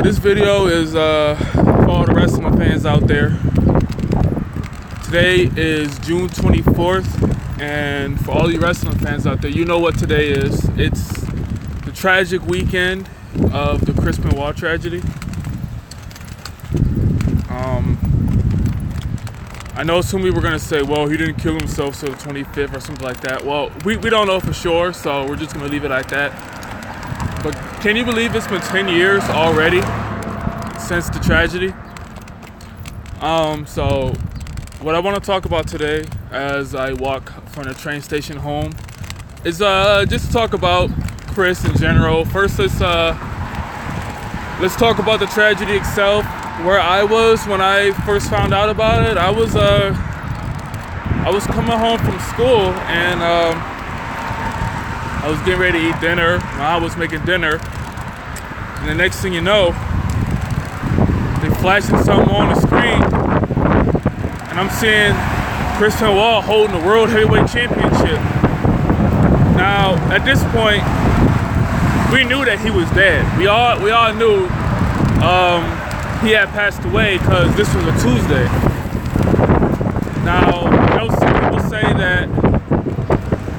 This video is for all the wrestling fans out there. Today is June 24th, and for all you wrestling fans out there, you know what today is. It's the tragic weekend of the Chris Benoit tragedy. I know some people were gonna say, well, he didn't kill himself till the 25th or something like that. Well, we don't know for sure, so we're just gonna leave it like that. But can you believe it's been 10 years already since the tragedy? So what I want to talk about today as I walk from the train station home is just to talk about Chris in general. First, let's talk about the tragedy itself. Where I was when I first found out about it, I was coming home from school, and I was getting ready to eat dinner. I was making dinner, and the next thing you know, they flashing something on the screen, and I'm seeing Chris Benoit holding the World Heavyweight Championship. Now, at this point, we knew that he was dead. We all knew he had passed away because this was a Tuesday. Now, I know some people say that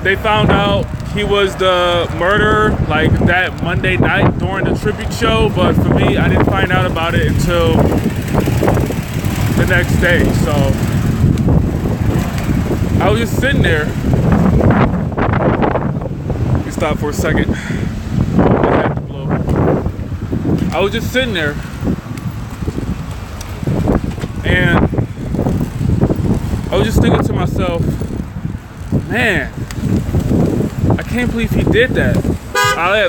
they found out he was the murderer like that Monday night during the tribute show, but for me, I didn't find out about it until the next day. So I was just sitting there. Let me stop for a second. I was just sitting there, and I was just thinking to myself, man, I can't believe he did that. I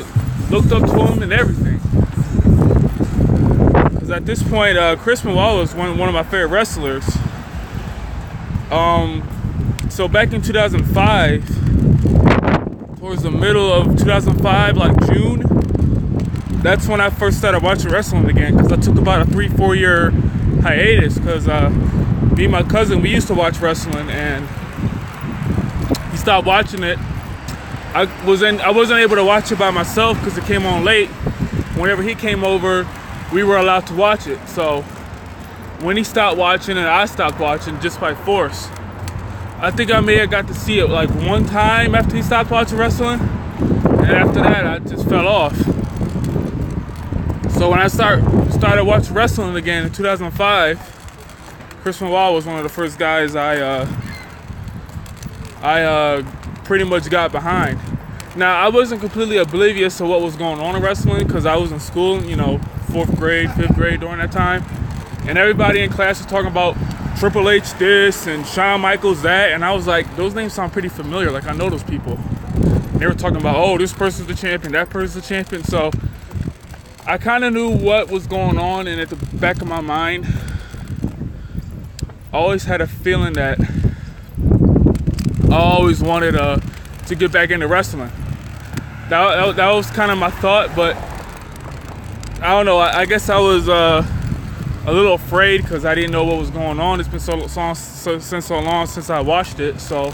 looked up to him and everything. Because at this point, Chris Benoit was one of my favorite wrestlers. So back in 2005, towards the middle of 2005, like June, that's when I first started watching wrestling again. Because I took about a 3-4 year hiatus. Because me and my cousin, we used to watch wrestling, and he stopped watching it. I wasn't able to watch it by myself because it came on late. Whenever he came over, we were allowed to watch it. So when he stopped watching and I stopped watching just by force, I think I may have got to see it like one time after he stopped watching wrestling, and after that I just fell off. So when I started watching wrestling again in 2005, Chris Benoit was one of the first guys I pretty much got behind. Now, I wasn't completely oblivious to what was going on in wrestling because I was in school, 4th grade, 5th grade during that time. And everybody in class was talking about Triple H this and Shawn Michaels that. And I was like, those names sound pretty familiar. Like, I know those people. And they were talking about, oh, this person's the champion, that person's the champion. So I kind of knew what was going on. And at the back of my mind, I always had a feeling that I always wanted to get back into wrestling. That was kind of my thought, but I don't know. I guess I was a little afraid because I didn't know what was going on. It's been so long since I watched it. So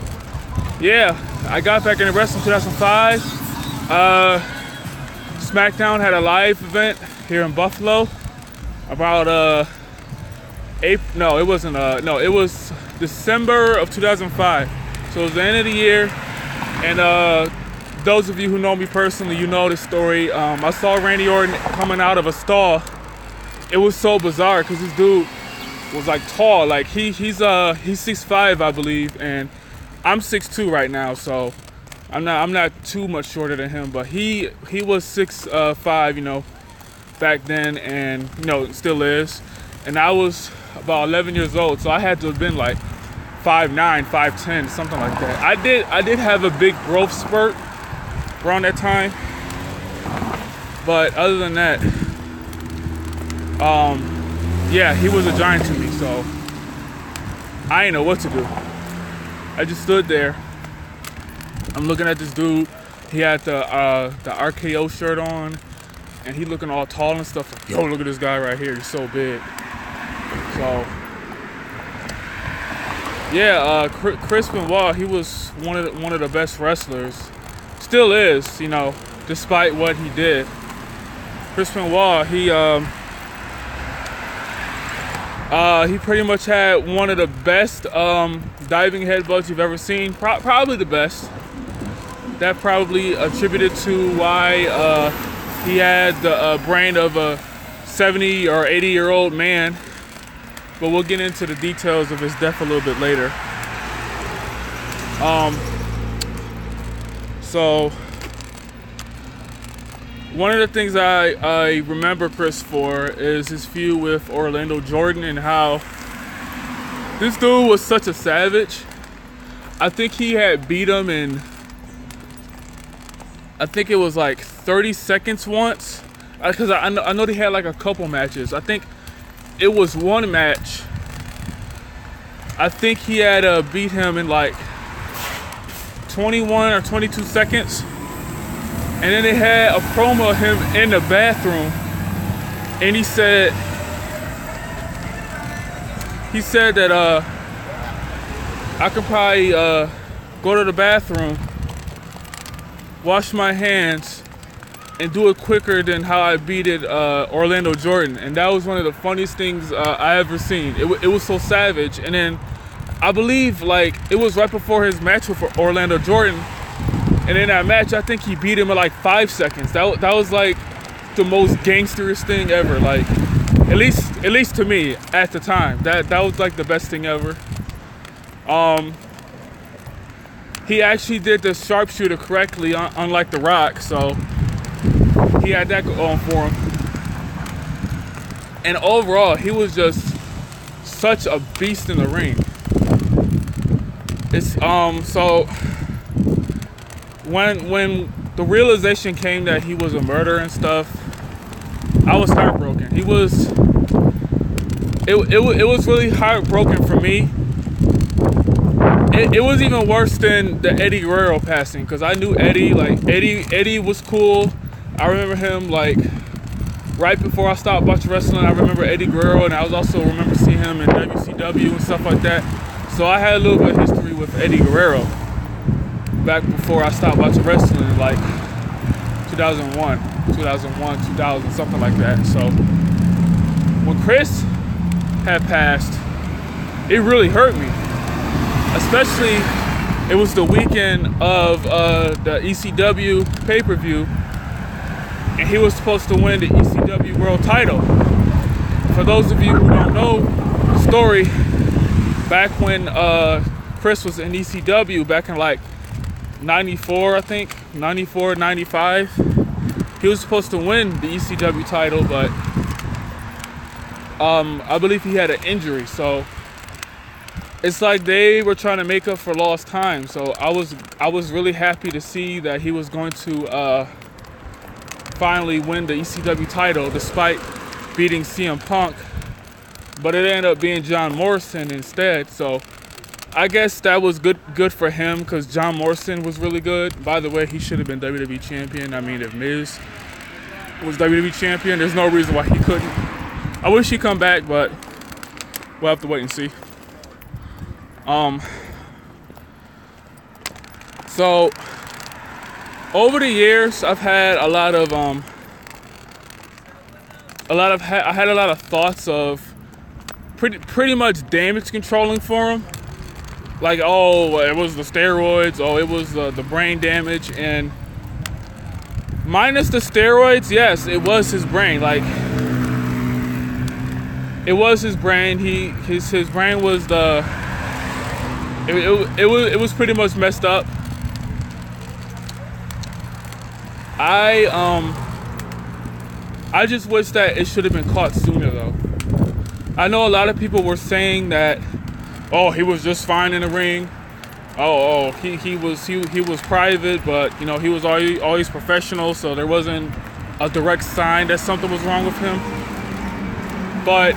yeah, I got back into wrestling in 2005. SmackDown had a live event here in Buffalo about it was December of 2005. So it was the end of the year, and those of you who know me personally, you know this story. I saw Randy Orton coming out of a stall. It was so bizarre because this dude was like tall, like he's 6'5", I believe, and I'm 6'2" right now, so I'm not too much shorter than him, but he was 6'5", back then, and still is, and I was about 11 years old, so I had to have been like 5'9", 5'10", something like that. I did have a big growth spurt around that time, but other than that, yeah, he was a giant to me, so I didn't know what to do. I just stood there. I'm looking at this dude. He had the RKO shirt on, and he looking all tall and stuff. Like, yo, look at this guy right here. He's so big. So yeah, Chris Benoit, he was one of the best wrestlers. Still is, despite what he did. Chris Benoit, He pretty much had one of the best diving headbutts you've ever seen. Probably the best. That probably attributed to why he had the brain of a 70 or 80-year-old man. But we'll get into the details of his death a little bit later. So one of the things I remember Chris for is his feud with Orlando Jordan and how this dude was such a savage. I think he had beat him in, I think it was like 30 seconds once. Because I know they had like a couple matches. I think it was one match. I think he had beat him in like 21 or 22 seconds. And then they had a promo of him in the bathroom. And he said that I could probably go to the bathroom, wash my hands, and do it quicker than how I beat it Orlando Jordan. And that was one of the funniest things I ever seen. It was so savage. And then I believe like it was right before his match with Orlando Jordan. And in that match, I think he beat him in like 5 seconds. That was like the most gangsterous thing ever. Like at least to me at the time. That was like the best thing ever. He actually did the sharpshooter correctly, unlike The Rock. So he had that going for him. And overall, he was just such a beast in the ring. It's so when the realization came that he was a murderer and stuff, I was heartbroken. It was really heartbroken for me. It was even worse than the Eddie Guerrero passing, because I knew Eddie. Like Eddie was cool. I remember him like right before I stopped watching wrestling. I remember Eddie Guerrero, and I also remember seeing him in WCW and stuff like that. So I had a little bit of history with Eddie Guerrero back before I stopped watching wrestling, like 2001, 2000, something like that. So when Chris had passed, it really hurt me. Especially, it was the weekend of the ECW pay-per-view, and he was supposed to win the ECW World title. For those of you who don't know the story, back when Chris was in ECW, back in like 94, I think, 94, 95, he was supposed to win the ECW title, but I believe he had an injury, so it's like they were trying to make up for lost time. So I was really happy to see that he was going to finally win the ECW title despite beating CM Punk, but it ended up being John Morrison instead. So I guess that was good for him, because John Morrison was really good. By the way, he should have been WWE champion. I mean, if Miz was WWE champion, there's no reason why he couldn't. I wish he'd come back, but we'll have to wait and see. So over the years, I've had I had a lot of thoughts of pretty much damage controlling for him. Like, oh, it was the steroids, oh, it was the brain damage, and minus the steroids, yes, it was his brain. Like, it was his brain. His brain was it was pretty much messed up. I just wish that it should have been caught sooner, though. I know a lot of people were saying that, oh, he was just fine in the ring. Oh, he was private, but you know, he was always professional, so there wasn't a direct sign that something was wrong with him. But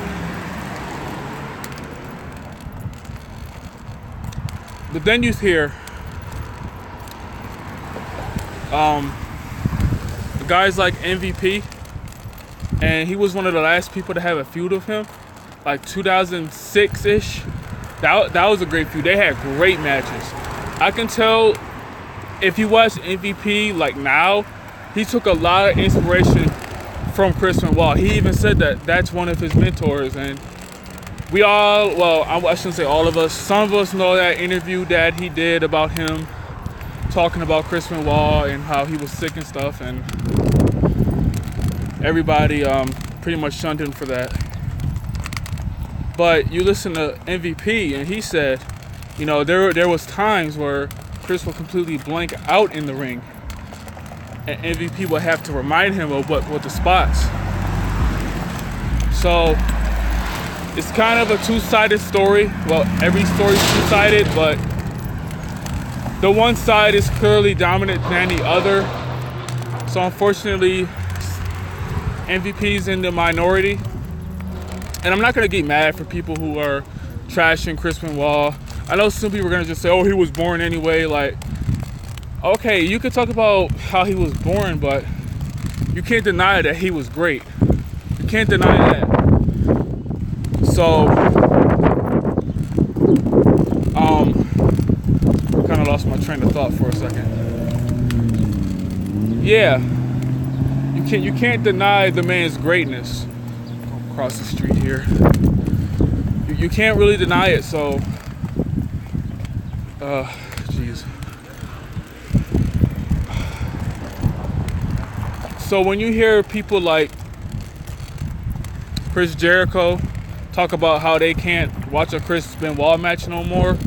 then you hear guys like MVP, and he was one of the last people to have a feud with him, like 2006-ish. That was a great feud. They had great matches. I can tell if you watch MVP like now, he took a lot of inspiration from Chris Benoit. He even said that that's one of his mentors, and we all, well, I shouldn't say all of us, some of us know that interview that he did about him talking about Chris Benoit and how he was sick and stuff, and everybody pretty much shunned him for that. But you listen to MVP, and he said, you know, there was times where Chris would completely blank out in the ring, and MVP would have to remind him of what the spots. So it's kind of a two-sided story. Well, every story is two-sided, but the one side is clearly dominant than the other. So unfortunately, MVP's in the minority. And I'm not going to get mad for people who are trashing Chris Benoit. I know some people are going to just say, oh, he was born anyway. Like, okay, you could talk about how he was born, but you can't deny that he was great. You can't deny that. So, kind of lost my train of thought for a second. Yeah, you can't deny the man's greatness. Across the street here, you can't really deny it. So, jeez. So when you hear people like Chris Jericho talk about how they can't watch a Chris Benoit match no more,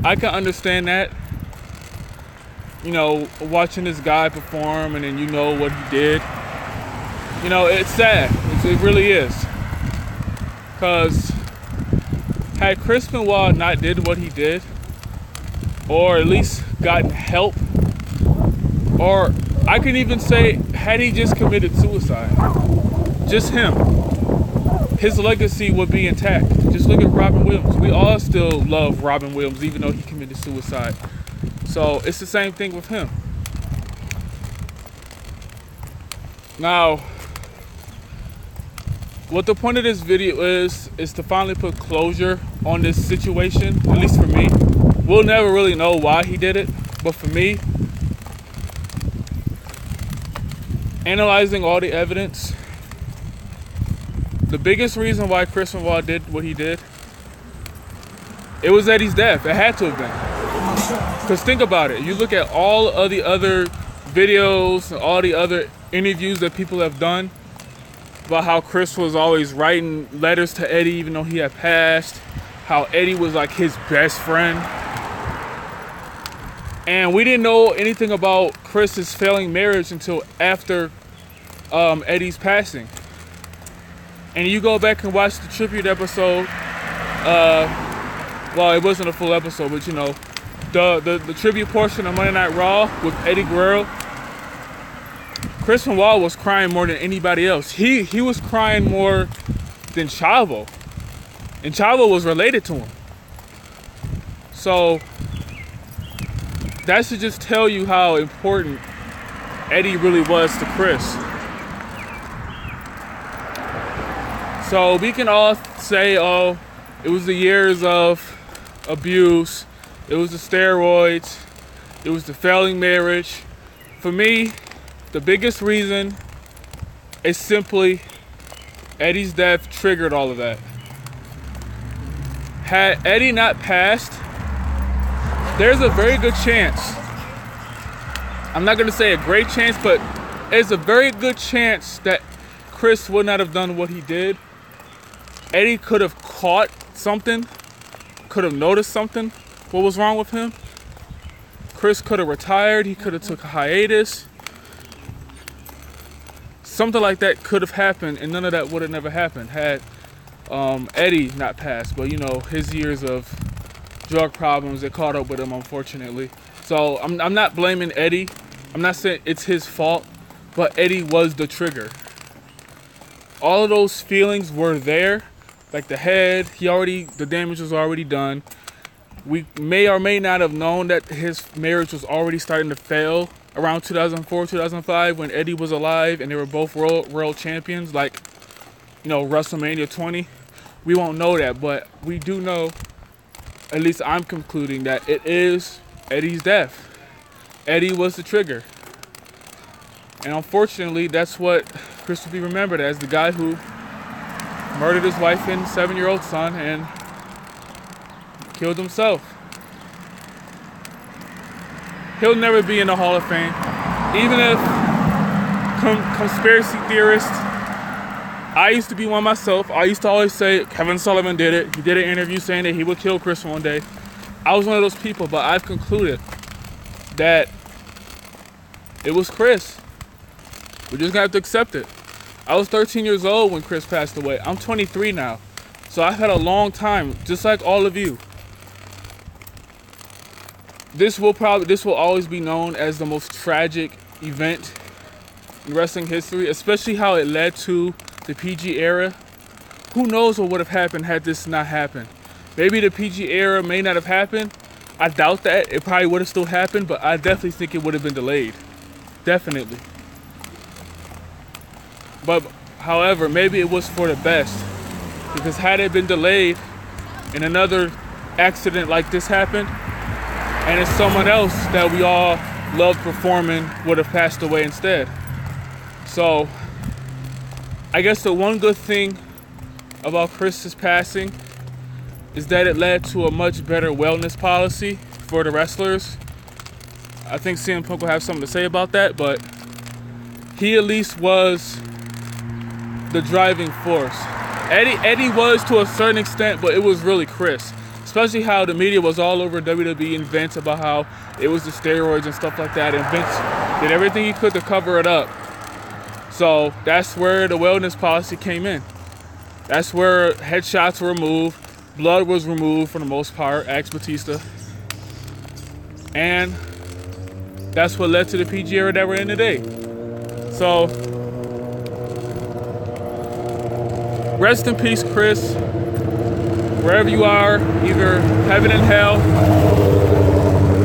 I can understand that. You know, watching this guy perform and then you know what he did. You know, it's sad. It really is. Because had Chris Benoit not did what he did, or at least gotten help, or I can even say, had he just committed suicide, just him, his legacy would be intact. Just look at Robin Williams. We all still love Robin Williams, even though he committed suicide. So it's the same thing with him. Now, what the point of this video is to finally put closure on this situation, at least for me. We'll never really know why he did it, but for me, analyzing all the evidence, the biggest reason why Chris Benoit did what he did, it was Eddie's death. It had to have been. Because think about it. You look at all of the other videos, all the other interviews that people have done about how Chris was always writing letters to Eddie even though he had passed, how Eddie was like his best friend. And we didn't know anything about Chris's failing marriage until after Eddie's passing. And you go back and watch the tribute episode, well, it wasn't a full episode, but you know, the tribute portion of Monday Night Raw with Eddie Guerrero, Chris Benoit was crying more than anybody else. He was crying more than Chavo. And Chavo was related to him. So that should just tell you how important Eddie really was to Chris. So we can all say, oh, it was the years of abuse, it was the steroids, it was the failing marriage. For me, the biggest reason is simply Eddie's death triggered all of that. Had Eddie not passed, there's a very good chance, I'm not going to say a great chance, but there's a very good chance that Chris would not have done what he did. Eddie could have caught something, could have noticed something, what was wrong with him. Chris could have retired, he could have took a hiatus. Something like that could have happened, and none of that would have never happened had Eddie not passed. But you know, his years of drug problems, they caught up with him, unfortunately. So I'm not blaming Eddie. I'm not saying it's his fault, but Eddie was the trigger. All of those feelings were there, like the head. The damage was already done. We may or may not have known that his marriage was already starting to fail around 2004, 2005 when Eddie was alive and they were both world champions, like, you know, WrestleMania 20. We won't know that, but we do know, at least I'm concluding, that it is Eddie's death. Eddie was the trigger. And unfortunately, that's what Chris will be remembered as, the guy who murdered his wife and 7-year-old son and killed himself. He'll never be in the Hall of Fame. Even if conspiracy theorists, I used to be one myself. I used to always say Kevin Sullivan did it. He did an interview saying that he would kill Chris one day. I was one of those people, but I've concluded that it was Chris. We're just gonna have to accept it. I was 13 years old when Chris passed away. I'm 23 now. So I've had a long time, just like all of you. This will always be known as the most tragic event in wrestling history, especially how it led to the PG era. Who knows what would have happened had this not happened? Maybe the PG era may not have happened. I doubt that. It probably would have still happened, but I definitely think it would have been delayed. Definitely. But, however, maybe it was for the best. Because had it been delayed and another accident like this happened, and it's someone else that we all loved performing would have passed away instead. So, I guess the one good thing about Chris's passing is that it led to a much better wellness policy for the wrestlers. I think CM Punk will have something to say about that, but he at least was the driving force. Eddie was to a certain extent, but it was really Chris. Especially how the media was all over WWE and Vince about how it was the steroids and stuff like that, and Vince did everything he could to cover it up. So that's where the wellness policy came in. That's where headshots were removed, blood was removed for the most part, ask Batista. And that's what led to the PG era that we're in today. So, rest in peace, Chris. Wherever you are, either heaven and hell.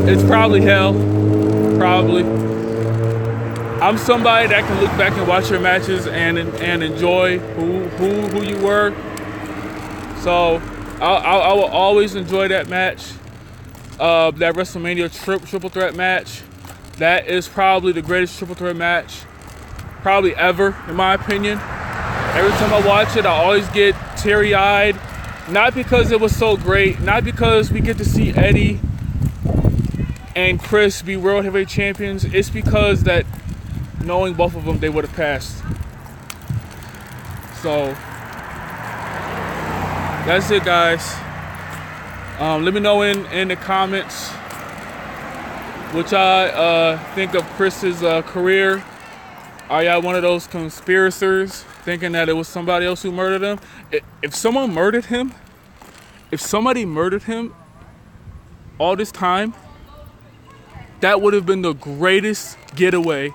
It's probably hell. Probably. I'm somebody that can look back and watch your matches and enjoy who you were. So I will always enjoy that match. That WrestleMania triple threat match. That is probably the greatest triple threat match probably ever, in my opinion. Every time I watch it, I always get teary-eyed. Not because it was so great, not because we get to see Eddie and Chris be World Heavyweight Champions. It's because that knowing both of them, they would have passed. So, that's it, guys. Let me know in the comments what y'all think of Chris's career. Are y'all one of those conspirators thinking that it was somebody else who murdered him? If someone murdered him, if somebody murdered him all this time, that would have been the greatest getaway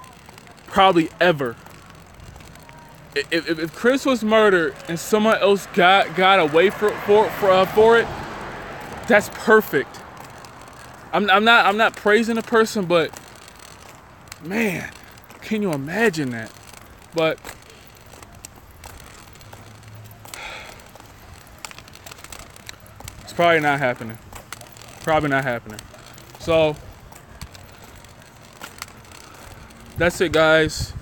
probably ever. If Chris was murdered and someone else got away for it, that's perfect. I'm not praising the person, but man, can you imagine that? But it's probably not happening. Probably not happening. So that's it, guys.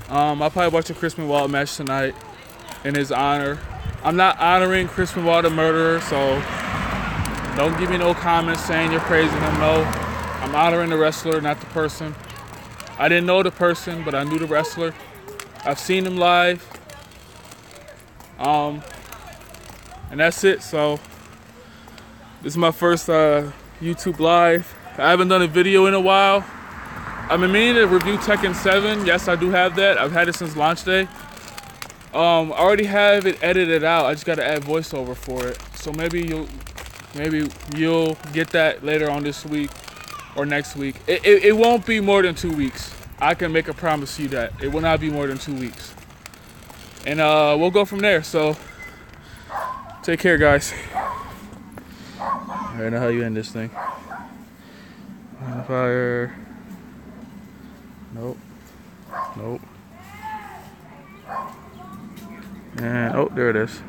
I'll probably watch a Chris Benoit match tonight in his honor. I'm not honoring Chris Benoit, the murderer, so don't give me no comments saying you're praising him. No, I'm honoring the wrestler, not the person. I didn't know the person, but I knew the wrestler. I've seen him live. And that's it. So this is my first YouTube live. I haven't done a video in a while. I've been meaning to review Tekken 7. Yes, I do have that. I've had it since launch day. I already have it edited out. I just got to add voiceover for it. So maybe you'll get that later on this week or next week. It won't be more than 2 weeks. I can make a promise to you that. It will not be more than 2 weeks. And we'll go from there. So take care, guys. I don't know how you end this thing. On fire. Nope. Nope. And oh, there it is.